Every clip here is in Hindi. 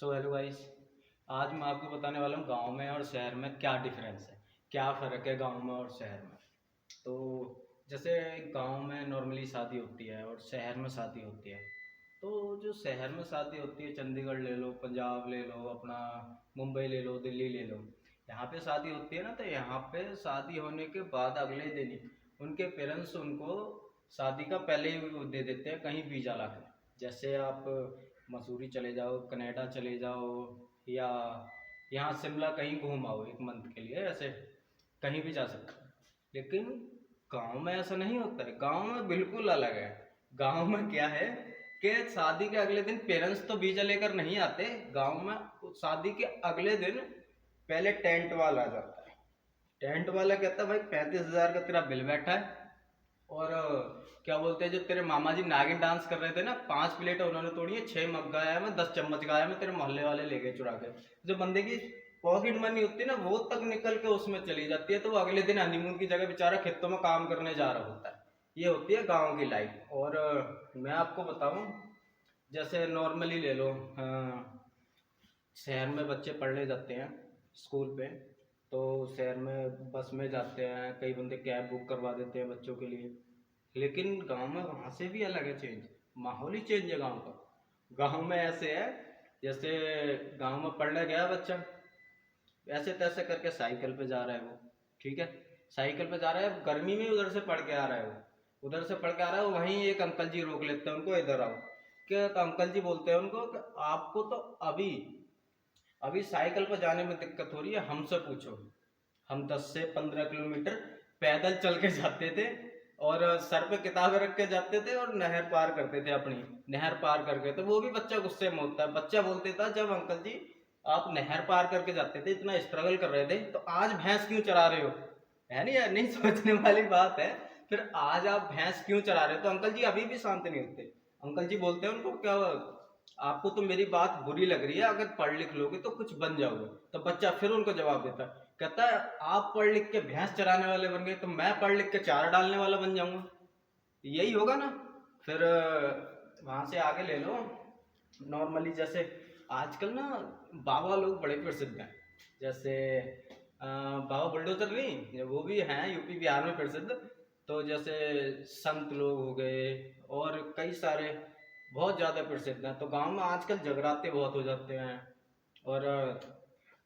So hello guys. आज मैं आपको बताने वाला हूँ गांव में और शहर में क्या डिफरेंस है, क्या फ़र्क है गांव में और शहर में। तो जैसे गांव में नॉर्मली शादी होती है और शहर में शादी होती है। तो जो शहर में शादी होती है, चंडीगढ़ ले लो, पंजाब ले लो, अपना मुंबई ले लो, दिल्ली ले लो, यहाँ पे शादी होती है ना, तो यहाँ पे शादी होने के बाद अगले दिन ही उनके पेरेंट्स उनको शादी का पहले ही वो दे देते हैं कहीं वीज़ा ला के। जैसे आप मसूरी चले जाओ, कनाडा चले जाओ, या यहाँ शिमला कहीं घूम आओ एक मंथ के लिए, ऐसे कहीं भी जा सकते हो। लेकिन गांव में ऐसा नहीं होता है, गांव में बिल्कुल अलग है। गांव में क्या है कि शादी के अगले दिन पेरेंट्स तो वीजा लेकर नहीं आते। गांव में शादी के अगले दिन पहले टेंट वाला आ जाता है। टेंट वाला कहता है भाई 35,000 का तेरा बिल बैठा है, और क्या बोलते हैं, जो तेरे मामा जी नागिन डांस कर रहे थे ना, 5 प्लेटें उन्होंने तोड़ी है, 6 मग गाया मैं, 10 चम्मच गाया मैं, तेरे मोहल्ले वाले ले गए चुरा के। जो बंदे की पॉकेट मनी होती है ना, वो तक निकल के उसमें चली जाती है। तो वो अगले दिन हनीमून की जगह बेचारा खेतों में काम करने जा रहा होता है। ये होती है गाँव की लाइफ। और मैं आपको बताऊँ, जैसे नॉर्मली ले लो, शहर में बच्चे पढ़ने जाते हैं स्कूल पे, तो शहर में बस में जाते हैं, कई बंदे कैब बुक करवा देते हैं बच्चों के लिए। लेकिन गांव में वहाँ से भी अलग है चेंज, माहौल ही चेंज है गांव का। गांव में ऐसे है, जैसे गांव में पढ़ने गया बच्चा, ऐसे तैसे करके साइकिल पे जा रहा है वो, ठीक है, साइकिल पे जा रहा है, गर्मी में उधर से पढ़ के आ रहा है वो, उधर से पढ़ के आ रहा है, वहीं एक अंकल जी रोक लेते हैं उनको, इधर आओ। क्या, तो अंकल जी बोलते हैं उनको कि आपको तो अभी अभी साइकिल पर जाने में दिक्कत हो रही है, हमसे पूछो। हम 10 से 15 किलोमीटर पैदल चल के जाते थे, और सर पे किताबें रख के जाते थे, और नहर पार करते थे, अपनी नहर पार करके। तो वो भी बच्चा गुस्से में होता है, बच्चा बोलते था, जब अंकल जी आप नहर पार करके जाते थे, इतना स्ट्रगल कर रहे थे, तो आज भैंस क्यों चरा रहे हो? है नहीं यार, नहीं सोचने वाली बात है। फिर आज आप भैंस क्यों चरा रहे हो? तो अंकल जी अभी भी शांत नहीं होते। अंकल जी बोलते हैं उनको, क्या आपको तो मेरी बात बुरी लग रही है, अगर पढ़ लिख लोगे तो कुछ बन जाओगे। तो बच्चा फिर उनको जवाब देता है, कहता है आप पढ़ लिख के भैंस चराने वाले बन गए, तो मैं पढ़ लिख के चारा डालने वाला बन जाऊंगा। यही होगा ना। फिर वहां से आगे ले लो, नॉर्मली जैसे आजकल ना बाबा लोग बड़े प्रसिद्ध हैं। जैसे बाबा बुलडोजर नहीं, वो भी हैं यूपी बिहार में प्रसिद्ध। तो जैसे संत लोग हो गए, और कई सारे बहुत ज़्यादा प्रसिद्ध हैं। तो गांव में आजकल जगराते बहुत हो जाते हैं, और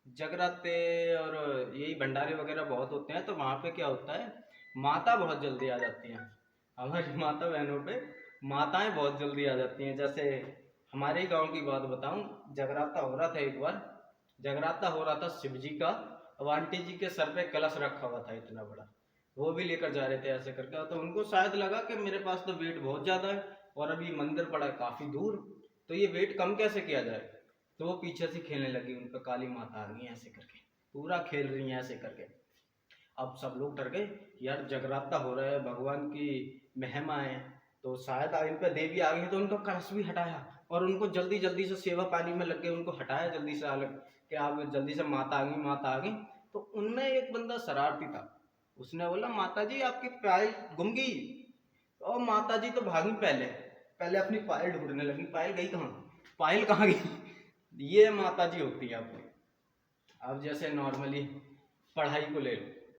जगराते और यही भंडारे वगैरह बहुत होते हैं। तो वहाँ पे क्या होता है, माता बहुत जल्दी आ जाती हैं। हमारी माता बहनों पे माताएं बहुत जल्दी आ जाती हैं। जैसे हमारे ही गांव की बात बताऊं, जगराता हो रहा था एक बार, जगराता हो रहा था शिव जी का। अब आंटी जी के सर पे कलश रखा हुआ था इतना बड़ा, वो भी लेकर जा रहे थे ऐसे करके। तो उनको शायद लगा कि मेरे पास तो वेट बहुत ज़्यादा है, और अभी मंदिर पड़ा है काफ़ी दूर, तो ये वेट कम कैसे किया जाए। तो वो पीछे से खेलने लगी, उन पर काली माता आ गई ऐसे करके, पूरा खेल रही हैं ऐसे करके। अब सब लोग डर गए, यार जगराता हो रहा है, भगवान की महिमा है, तो शायद इन पर देवी आ गई। तो उनका कलश भी हटाया, और उनको जल्दी जल्दी से सेवा पानी में लग गए, उनको हटाया जल्दी से, अलग कि आप जल्दी से, माता आ गई, माता आ गई। तो उनमें एक बंदा शरारती था, उसने बोला माता जी आपकी पायल गुम गई। और माता जी तो भागी, पहले पहले अपनी पायल ढूंढने लगी, पायल गई कहाँ, पायल कहाँ गई। ये माता जी होती है अपनी। अब जैसे नॉर्मली पढ़ाई को ले लो,